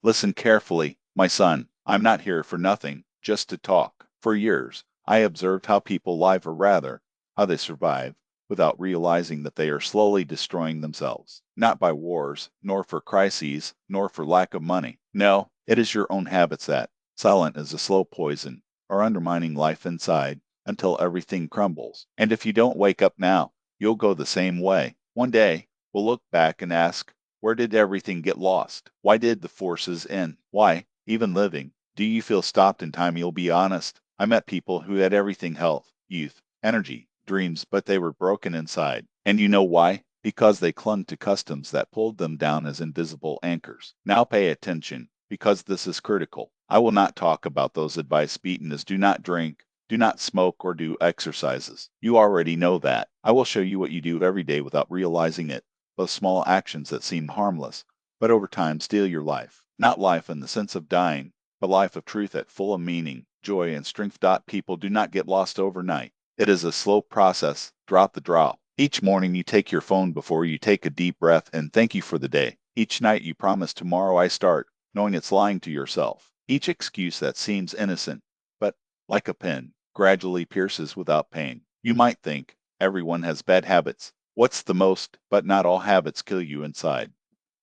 Listen carefully, my son. I'm not here for nothing, just to talk. For years, I observed how people live, or rather, how they survive, without realizing that they are slowly destroying themselves. Not by wars, nor for crises, nor for lack of money. No, it is your own habits that, silent as a slow poison, are undermining life inside until everything crumbles. And if you don't wake up now, you'll go the same way. One day, we'll look back and ask, where did everything get lost? Why did the forces end? Why, even living, do you feel stopped in time? You'll be honest. I met people who had everything: health, youth, energy, dreams, but they were broken inside. And you know why? Because they clung to customs that pulled them down as invisible anchors. Now pay attention, because this is critical. I will not talk about those advice beaten as do not drink, do not smoke, or do exercises. You already know that. I will show you what you do every day without realizing it. Those small actions that seem harmless, but over time steal your life. Not life in the sense of dying, but life of truth that full of meaning, joy, and strength. People do not get lost overnight. It is a slow process, drop the drop. Each morning you take your phone before you take a deep breath and thank you for the day. Each night you promise tomorrow I start, knowing it's lying to yourself. Each excuse that seems innocent, but like a pin, gradually pierces without pain. You might think everyone has bad habits. What's the most, but not all habits kill you inside.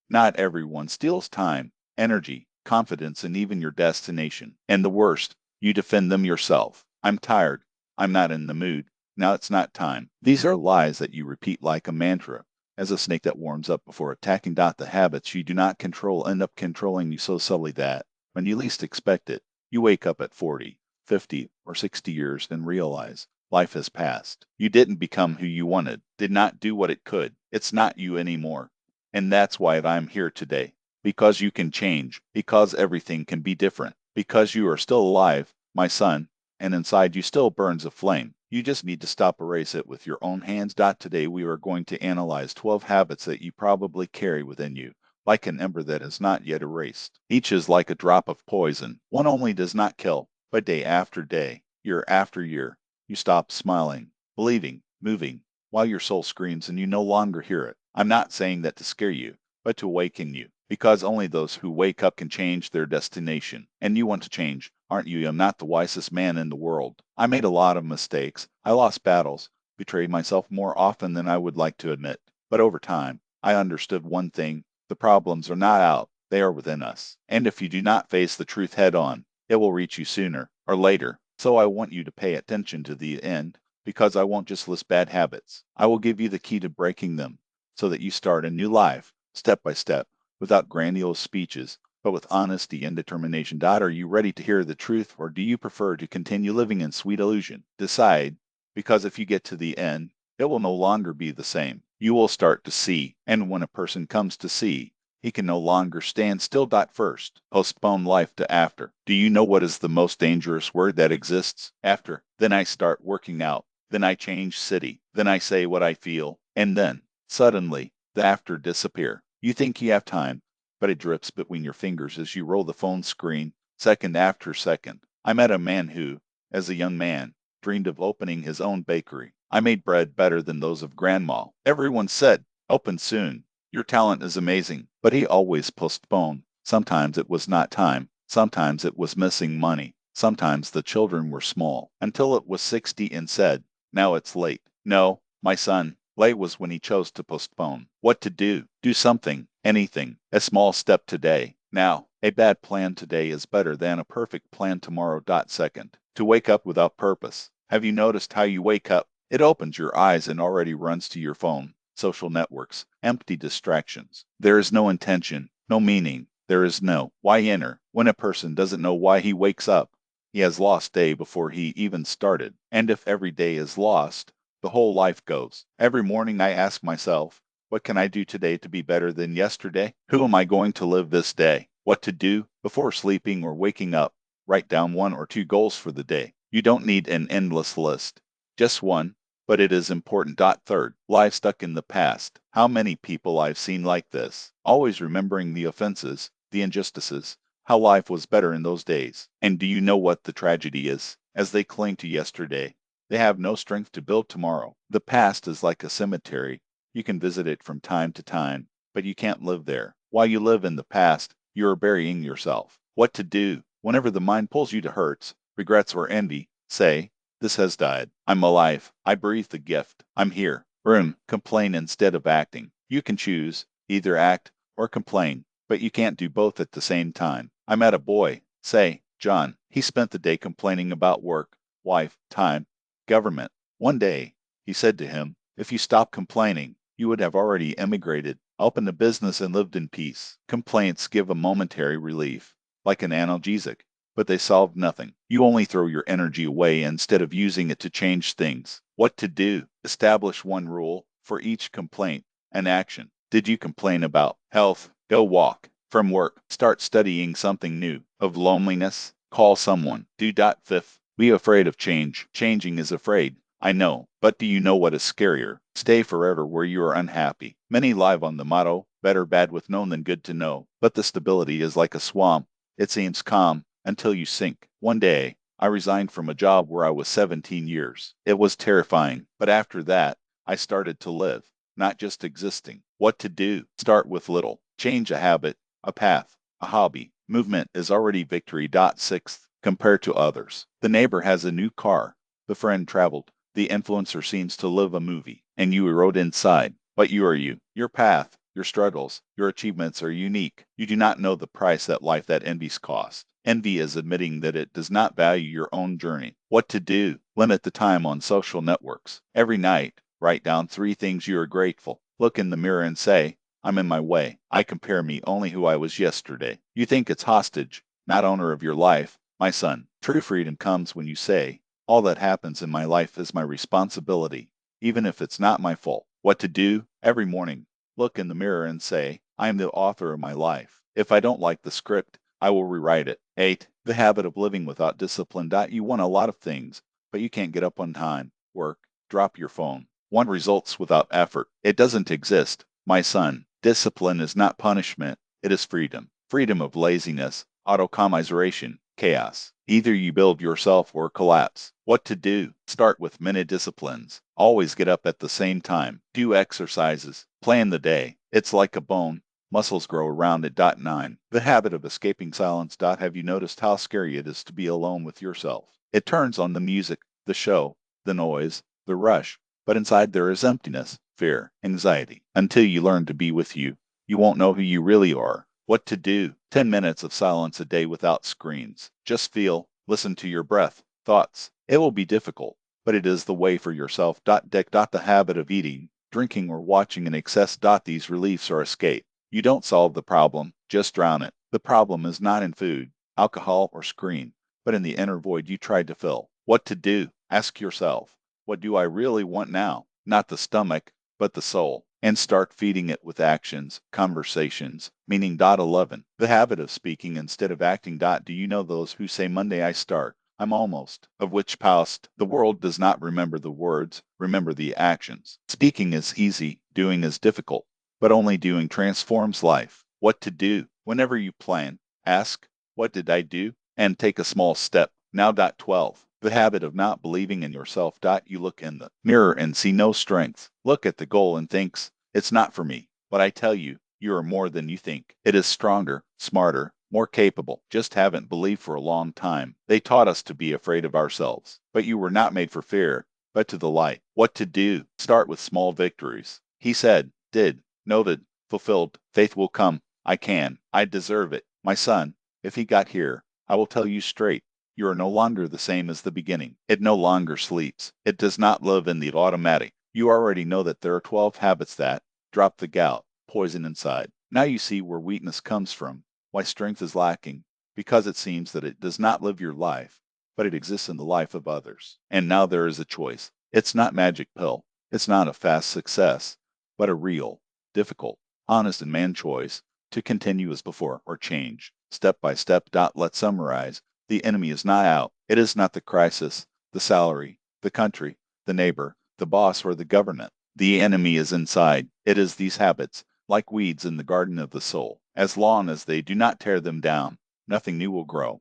Not everyone steals time, energy, confidence, and even your destination. And the worst, you defend them yourself. I'm tired. I'm not in the mood. Now it's not time. These are lies that you repeat like a mantra, as a snake that warms up before attacking. The habits you do not control end up controlling you so subtly that, when you least expect it, you wake up at 40, 50, or 60 years and realize life has passed. You didn't become who you wanted, did not do what it could. It's not you anymore. And that's why I'm here today. Because you can change, because everything can be different, because you are still alive, my son, and inside you still burns a flame. You just need to stop erase it with your own hands. Today we are going to analyze 12 habits that you probably carry within you, like an ember that is not yet erased. Each is like a drop of poison. One only does not kill, but day after day, year after year, you stop smiling, believing, moving, while your soul screams and you no longer hear it. I'm not saying that to scare you, but to awaken you, because only those who wake up can change their destination. And you want to change, aren't you? I'm not the wisest man in the world. I made a lot of mistakes. I lost battles, betrayed myself more often than I would like to admit. But over time, I understood one thing: the problems are not out, they are within us. And if you do not face the truth head on, it will reach you sooner or later. So I want you to pay attention to the end, because I won't just list bad habits. I will give you the key to breaking them, so that you start a new life, step by step, without grandiose speeches, but with honesty and determination. Are you ready to hear the truth, or do you prefer to continue living in sweet illusion? Decide, because if you get to the end, it will no longer be the same. You will start to see, and when a person comes to see, he can no longer stand still. First, postpone life to after. Do you know what is the most dangerous word that exists? After. Then I start working out. Then I change city. Then I say what I feel. And then, suddenly, the after disappear. You think you have time, but it drips between your fingers as you roll the phone screen, second after second. I met a man who, as a young man, dreamed of opening his own bakery. I made bread better than those of grandma. Everyone said, open soon. Your talent is amazing. But he always postponed. Sometimes it was not time. Sometimes it was missing money. Sometimes the children were small. Until it was 60 and said, now it's late. No, my son, late was when he chose to postpone. What to do? Do something, anything, a small step today. Now, a bad plan today is better than a perfect plan tomorrow. Second, to wake up without purpose. Have you noticed how you wake up? It opens your eyes and already runs to your phone, social networks, empty distractions. There is no intention, no meaning. There is no why enter. When a person doesn't know why he wakes up, he has lost day before he even started. And if every day is lost, the whole life goes. Every morning I ask myself, what can I do today to be better than yesterday? Who am I going to live this day? What to do? Before sleeping or waking up, write down 1 or 2 goals for the day. You don't need an endless list, just one, but it is important. Third, life stuck in the past. How many people I've seen like this, always remembering the offenses, the injustices, how life was better in those days. And do you know what the tragedy is? As they cling to yesterday, they have no strength to build tomorrow. The past is like a cemetery. You can visit it from time to time, but you can't live there. While you live in the past, you are burying yourself. What to do? Whenever the mind pulls you to hurts, regrets, or envy, say, this has died. I'm alive. I breathe the gift. I'm here. Room. Complain instead of acting. You can choose, either act or complain, but you can't do both at the same time. I met a boy, say, John. He spent the day complaining about work, wife, time, government. One day, he said to him, if you stopped complaining, you would have already emigrated, opened a business, and lived in peace. Complaints give a momentary relief, like an analgesic, but they solve nothing. You only throw your energy away instead of using it to change things. What to do? Establish one rule for each complaint and action. Did you complain about health? Go walk. From work, start studying something new. Of loneliness, call someone. Do. Fifth, be afraid of change. Changing is afraid. I know, but do you know what is scarier? Stay forever where you are unhappy. Many live on the motto, better bad with known than good to know. But the stability is like a swamp. It seems calm until you sink. One day, I resigned from a job where I was 17 years. It was terrifying, but after that, I started to live, not just existing. What to do? Start with little. Change a habit, a path, a hobby. Movement is already victory. Sixth, compare to others. The neighbor has a new car. The friend traveled. The influencer seems to live a movie, and you rode inside. But you are you. Your path, your struggles, your achievements are unique. You do not know the price that life that envies cost. Envy is admitting that it does not value your own journey. What to do? Limit the time on social networks. Every night, write down 3 things you are grateful. Look in the mirror and say, I'm in my way. I compare me only who I was yesterday. You think it's hostage, not owner of your life. My son, true freedom comes when you say, all that happens in my life is my responsibility, even if it's not my fault. What to do? Every morning, look in the mirror and say, I am the author of my life. If I don't like the script, I will rewrite it. 8. The habit of living without discipline. You want a lot of things, but you can't get up on time, work, drop your phone. Want results without effort. It doesn't exist. My son, discipline is not punishment, it is freedom. Freedom of laziness, autocommiseration, chaos. Either you build yourself or collapse. What to do? Start with many disciplines. Always get up at the same time. Do exercises. Plan the day. It's like a bone. Muscles grow around it. 9. The habit of escaping silence. Have you noticed how scary it is to be alone with yourself? It turns on the music, the show, the noise, the rush, but inside there is emptiness, fear, anxiety. Until you learn to be with you, you won't know who you really are. What to do? 10 minutes of silence a day without screens. Just feel, listen to your breath, thoughts. It will be difficult, but it is the way for yourself. The habit of eating, drinking, or watching in excess. These reliefs are escape. You don't solve the problem, just drown it. The problem is not in food, alcohol, or screen, but in the inner void you tried to fill. What to do? Ask yourself, what do I really want now? Not the stomach, but the soul. And start feeding it with actions, conversations. Meaning. 11. The habit of speaking instead of acting. Do you know those who say Monday I start? I'm almost, of which past. The world does not remember the words, remember the actions. Speaking is easy, doing is difficult, but only doing transforms life. What to do? Whenever you plan, ask, what did I do? And take a small step. Now. 12. The habit of not believing in yourself. You look in the mirror and see no strength. Look at the goal and thinks, it's not for me. But I tell you, you are more than you think. It is stronger, smarter, more capable. Just haven't believed for a long time. They taught us to be afraid of ourselves. But you were not made for fear, but to the light. What to do? Start with small victories. He said, did, noted, fulfilled. Faith will come. I can. I deserve it. My son, if he got here, I will tell you straight. You are no longer the same as the beginning. It no longer sleeps. It does not live in the automatic. You already know that there are 12 habits that drop the gout, poison inside. Now you see where weakness comes from, why strength is lacking, because it seems that it does not live your life, but it exists in the life of others. And now there is a choice. It's not magic pill. It's not a fast success, but a real, difficult, honest and man choice to continue as before or change, step by step. Let's summarize. The enemy is not out. It is not the crisis, the salary, the country, the neighbor, the boss, or the government. The enemy is inside. It is these habits, like weeds in the garden of the soul. As long as they do not tear them down, nothing new will grow.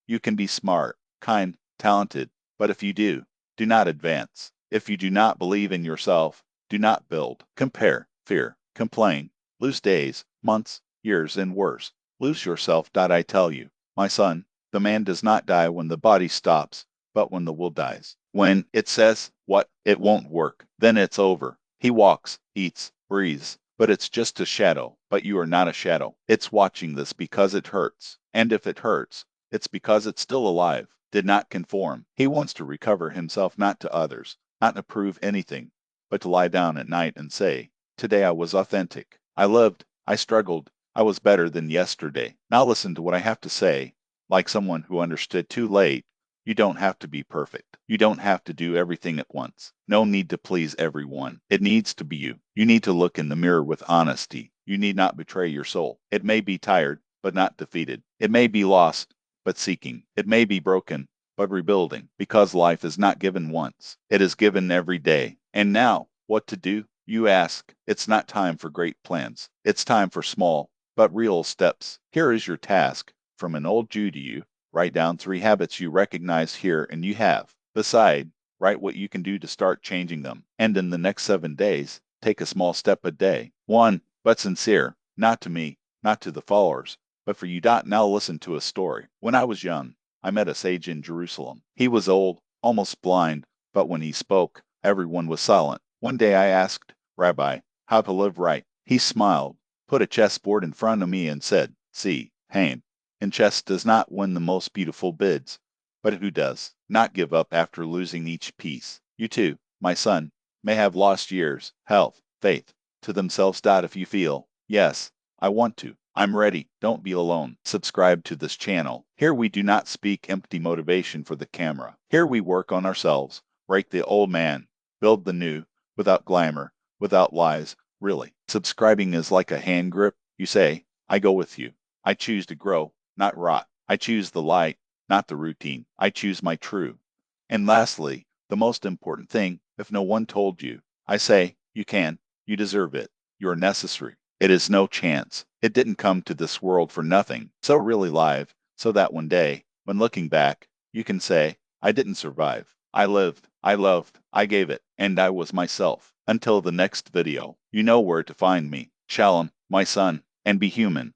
You can be smart, kind, talented, but if you do not advance. If you do not believe in yourself, do not build. Compare, fear, complain, lose days, months, years, and worse. Lose yourself. I tell you, my son, the man does not die when the body stops, but when the will dies. When it says, what, it won't work, then it's over. He walks, eats, breathes, but it's just a shadow. But you are not a shadow. It's watching this because it hurts. And if it hurts, it's because it's still alive, did not conform. He wants to recover himself, not to others, not to prove anything, but to lie down at night and say, today I was authentic. I lived. I struggled. I was better than yesterday. Now listen to what I have to say, like someone who understood too late. You don't have to be perfect. You don't have to do everything at once. No need to please everyone. It needs to be you. You need to look in the mirror with honesty. You need not betray your soul. It may be tired, but not defeated. It may be lost, but seeking. It may be broken, but rebuilding, because life is not given once. It is given every day. And now, what to do? You ask. It's not time for great plans. It's time for small, but real steps. Here is your task. From an old Jew to you, write down 3 habits you recognize here and you have. Beside, write what you can do to start changing them. And in the next 7 days, take a small step a day. 1. But sincere. Not to me, not to the followers, but for you. Now listen to a story. When I was young, I met a sage in Jerusalem. He was old, almost blind, but when he spoke, everyone was silent. One day I asked, Rabbi, how to live right. He smiled, put a chessboard in front of me and said, see, Hain, and chess does not win the most beautiful bids, but who does not give up after losing each piece. You too, my son, may have lost years, health, faith, to themselves. If you feel, yes, I want to, I'm ready, don't be alone. Subscribe to this channel. Here we do not speak empty motivation for the camera. Here we work on ourselves, break the old man, build the new, without glamour, without lies, really. Subscribing is like a hand grip. You say, I go with you. I choose to grow, not rot. I choose the light, not the routine. I choose my true. And lastly, the most important thing, if no one told you, I say, you can, you deserve it. You're necessary. It is no chance. It didn't come to this world for nothing. So really live, so that one day, when looking back, you can say, I didn't survive. I lived, I loved, I gave it, and I was myself. Until the next video, you know where to find me. Shalom, my son, and be human.